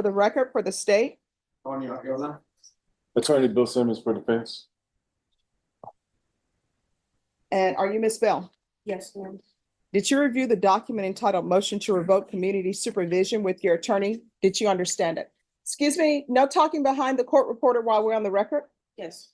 For the record, for the state, Attorney Bill Simmons for defense. and are you Ms. Bell? Yes, ma'am. Did you review the document entitled Motion to Revoke Community Supervision with your attorney? Did you understand it? Excuse me, no talking behind the court reporter while we're on the record? Yes,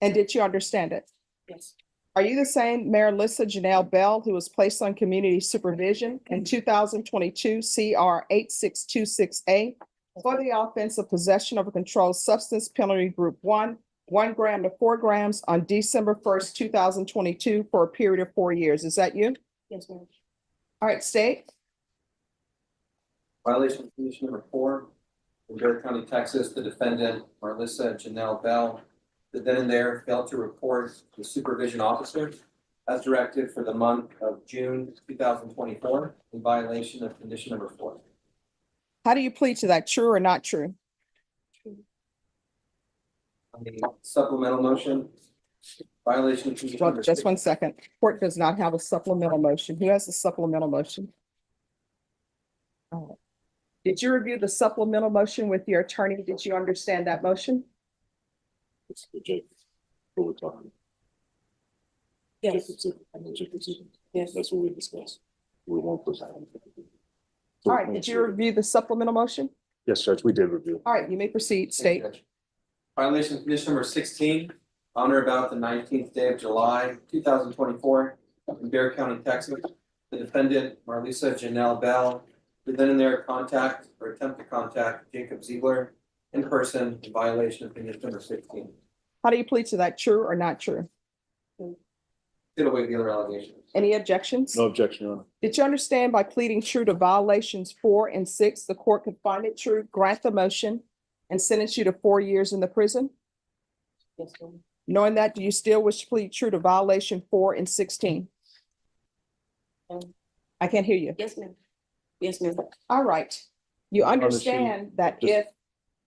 And did you understand it? yes, Are you the same Marlissa Janelle Bell who was placed on community supervision in 2022 CR 8626A for the offense of possession of a controlled substance penalty group 1 gram to 4 grams on December 1st, 2022 for a period of 4 years? Is that you? yes, ma'am. All right, state. Violation of condition number 4, in Bear County, Texas, the defendant, Marlissa Janelle Bell, the then and there failed to report the supervision officer as directed for the month of June 2024 in violation of condition number 4. How do you plead to that? True or not true? On the supplemental motion, violation of condition Well, number just 6. 1 second. Court does not have a supplemental motion. Who has the supplemental motion? All right. Did you review the supplemental motion with your attorney? Did you understand that motion? It's the Jake. What we're talking. Yes, yes, That's what we discussed. We won't push that. All right, did you review the supplemental motion? Yes, Judge, we did review. All right, you may proceed, Thank you, state. Judge. Violation of condition number 16, on or about the 19th day of July, 2024, in Bear County, Texas. The defendant, Marlissa Janelle Bell, did then and there contact or attempt to contact Jacob Ziegler in person in violation of condition number 16. How do you plead to that? True or not true? Did away with the other allegations. Any objections? No objection, Your Honor. Did you understand by pleading true to violations 4 and 6, the court could find it true, grant the motion, and sentence you to 4 years in the prison? yes, ma'am. Knowing that, do you still wish to plead true to violation 4 and 16? I can't hear you. Yes, ma'am. Yes, ma'am. All right. You Your Honor, understand that just- if,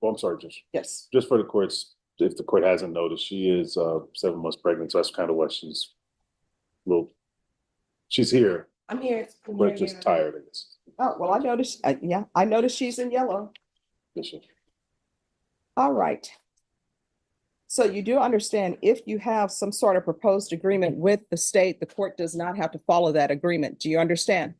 Well, I'm sorry, Judge. yes, Just for the courts, if the court hasn't noticed, she is 7 months pregnant, so that's kind of why she's she's here, I'm here. but just tired, I guess. oh, well, I noticed, yeah, I noticed she's in yellow. Yes, sir. All right. So you do understand if you have some sort of proposed agreement with the state, the court does not have to follow that agreement. Do you understand?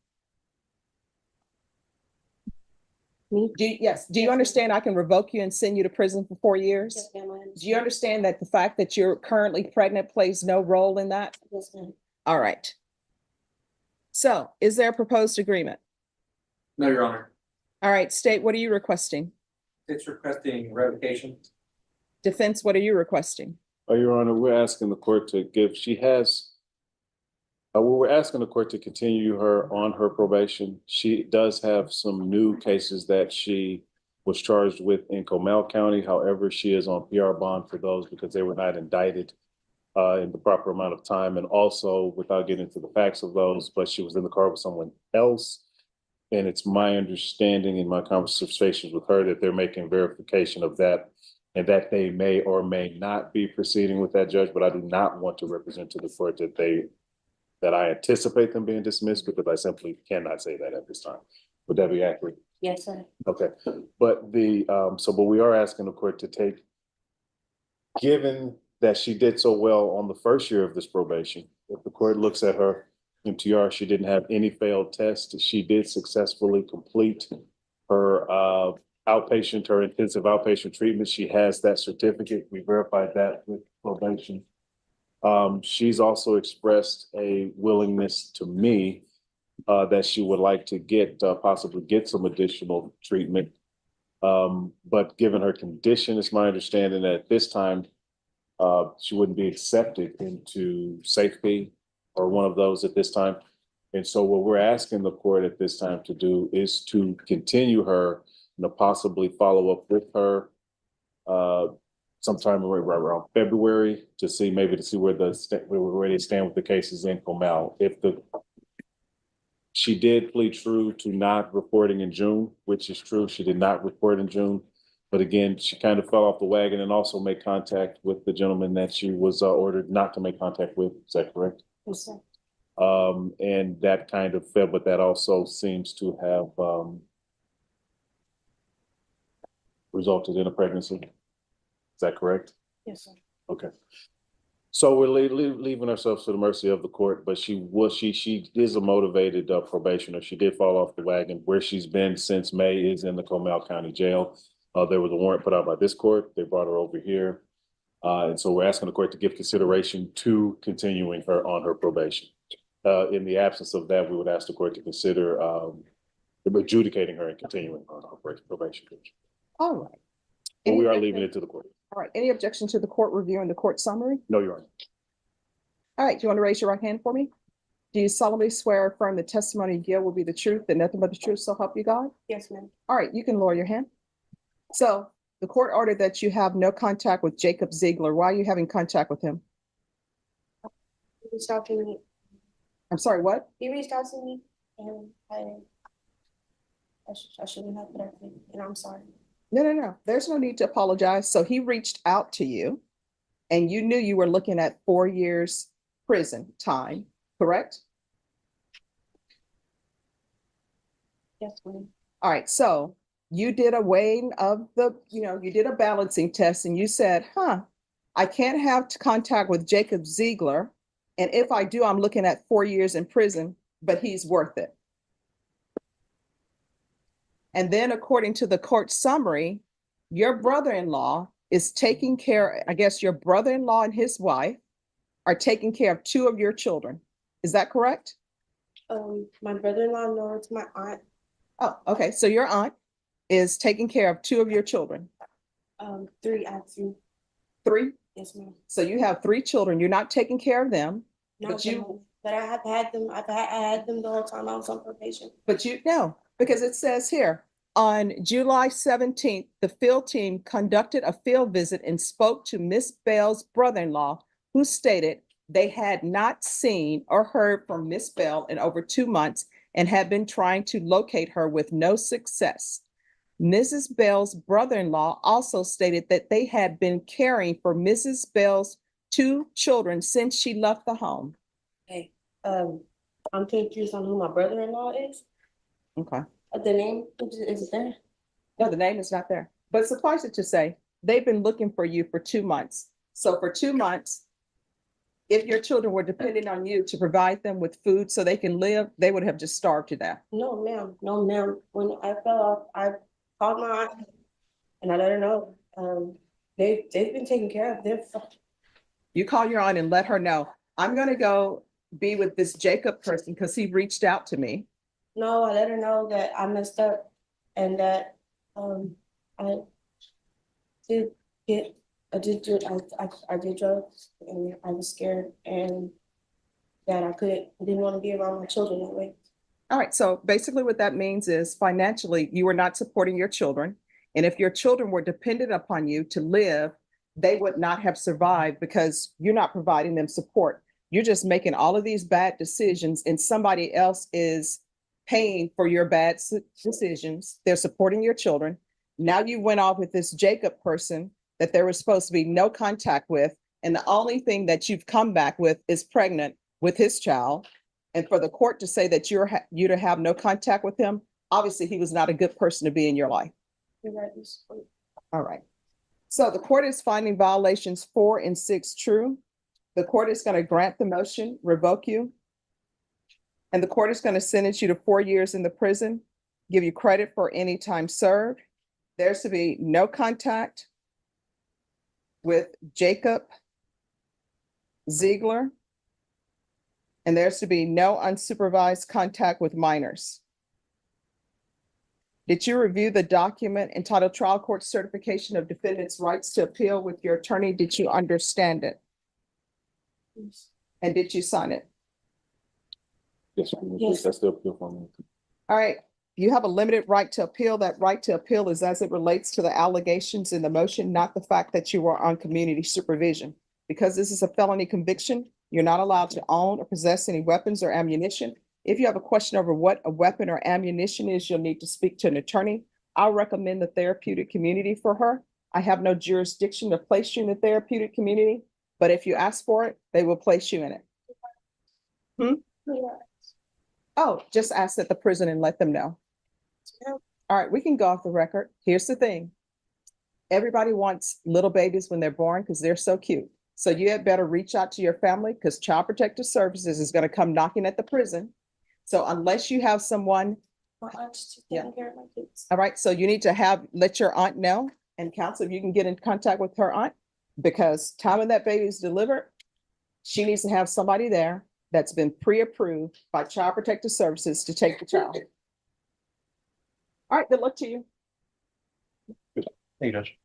Me? Yes, do you Yes, ma'am. understand I can revoke you and send you to prison for 4 years? Yes, ma'am. Do you understand that the fact that you're currently pregnant plays no role in that? Yes, ma'am. All right. So is there a proposed agreement? No, Your Honor. All right, state, what are you requesting? It's requesting revocation. Defense, what are you requesting? Your Honor, we're asking the court to give, she has, we're asking the court to continue her on her probation. She does have some new cases that she was charged with in Comal County. However, she is on PR bond for those because they were not indicted in the proper amount of time. And also, without getting into the facts of those, but she was in the car with someone else. And it's my understanding in my conversations with her that they're making verification of that and that they may or may not be proceeding with that, Judge, but I do not want to represent to the court that I anticipate them being dismissed because I simply cannot say that at this time. Would that be accurate? Yes, sir. Okay, but but we are asking the court to take, given that she did so well on the first year of this probation, if the court looks at her MTR, she didn't have any failed tests. She did successfully complete her her intensive outpatient treatment. She has that certificate. We verified that with probation. She's also expressed a willingness to me that she would like to possibly get some additional treatment. But given her condition, it's my understanding that at this time, she wouldn't be accepted into safety or one of those at this time. And so what we're asking the court at this time to do is to continue her and to possibly follow up with her sometime around February to see where where they stand with the cases in Comal. She did plead true to not reporting in June, which is true. She did not report in June. But again, she kind of fell off the wagon and also made contact with the gentleman that she was ordered not to make contact with. Is that correct? Yes, sir. And that kind of fell, but that also seems to have resulted in a pregnancy. Is that correct? Yes, sir. Okay. So we're leaving ourselves to the mercy of the court, but she is a motivated probationer. She did fall off the wagon. Where she's been since May is in the Comal County Jail. There was a warrant put out by this court. They brought her over here. And so we're asking the court to give consideration to continuing her on her probation. In the absence of that, we would ask the court to consider adjudicating her and continuing on her probation. All right. But we are Any- leaving it to the court. All right, any objection to the court reviewing the court summary? No, Your Honor. All right, do you want to raise your right hand for me? Do you solemnly swear or affirm the testimony you give will be the truth and nothing but the truth, so help you God? Yes, ma'am. All right, you can lower your hand. So the court ordered that you have no contact with Jacob Ziegler. Why are you having contact with him? He reached out to me. I'm sorry, what? He reached out to me and I shouldn't have, but I did, and I'm sorry. No. There's no need to apologize. So he reached out to you and you knew you were looking at 4 years prison time, correct? Yes, ma'am. All right, so you did a weighing of you did a balancing test and you said, I can't have contact with Jacob Ziegler. And if I do, I'm looking at 4 years in prison, but he's worth it. And then according to the court summary, your brother-in-law is taking care, I guess your brother-in-law and his wife are taking care of 2 of your children. Is that correct? My brother-in-law, no, it's my aunt. Oh, okay. So your aunt is taking care of 2 of your children. 3, I have 3. 3? Yes, ma'am. So you have 3 children. You're not taking care of them. Not But you- them, but I have had them. I had them the whole time I was on probation. But no, because it says here, on July 17th, the field team conducted a field visit and spoke to Miss Bell's brother-in-law, who stated they had not seen or heard from Miss Bell in over 2 months and had been trying to locate her with no success. Mrs. Bell's brother-in-law also stated that they had been caring for Mrs. Bell's 2 children since she left the home. Hey, I'm confused on who my brother-in-law is. Okay. The name is there. No, the name is not there. But suffice it to say, they've been looking for you for 2 months. So for 2 months, if your children were depending on you to provide them with food so they can live, they would have just starved to death. No, ma'am. No, ma'am. When I fell off, I called my aunt and I let her know. They've been taking care of them. You call your aunt and let her know, I'm gonna go be with this Jacob person because he reached out to me. No, I let her know that I messed up and that I did get I did drugs and I was scared and that I didn't want to be around my children that way. All right, so basically what that means is financially, you were not supporting your children. And if your children were dependent upon you to live, they would not have survived because you're not providing them support. You're just making all of these bad decisions and somebody else is paying for your bad decisions. They're supporting your children. Now you went off with this Jacob person that there was supposed to be no contact with. And the only thing that you've come back with is pregnant with his child. And for the court to say that you to have no contact with him, obviously he was not a good person to be in your life. You're right, Ms. Ford. All right. So the court is finding violations 4 and 6 true. The court is going to grant the motion, revoke you. And the court is going to sentence you to 4 years in the prison, give you credit for any time served. There's to be no contact with Jacob Ziegler. And there's to be no unsupervised contact with minors. Did you review the document entitled Trial Court Certification of Defendant's Rights to Appeal with your attorney? Did you understand it? Yes. And did you sign it? Yes, Yes. that's the appeal form. All right, you have a limited right to appeal. That right to appeal is as it relates to the allegations in the motion, not the fact that you were on community supervision. Because this is a felony conviction, you're not allowed to own or possess any weapons or ammunition. If you have a question over what a weapon or ammunition is, you'll need to speak to an attorney. I'll recommend the therapeutic community for her. I have no jurisdiction to place you in the therapeutic community, but if you ask for it, they will place you in it. Yeah. Oh, just ask at the prison and let them know. Yeah. All right, we can go off the record. Here's the thing. everybody wants little babies when they're born because they're so cute. So you had better reach out to your family because Child Protective Services is going to come knocking at the prison. So unless you have someone, My aunt's Yeah. taking care of my kids. all right, so you need to let your aunt know, and counsel, if you can get in contact with her aunt, because time when that baby is delivered, she needs to have somebody there that's been pre-approved by Child Protective Services to take the child. All right, good luck to you. Thank you, Judge.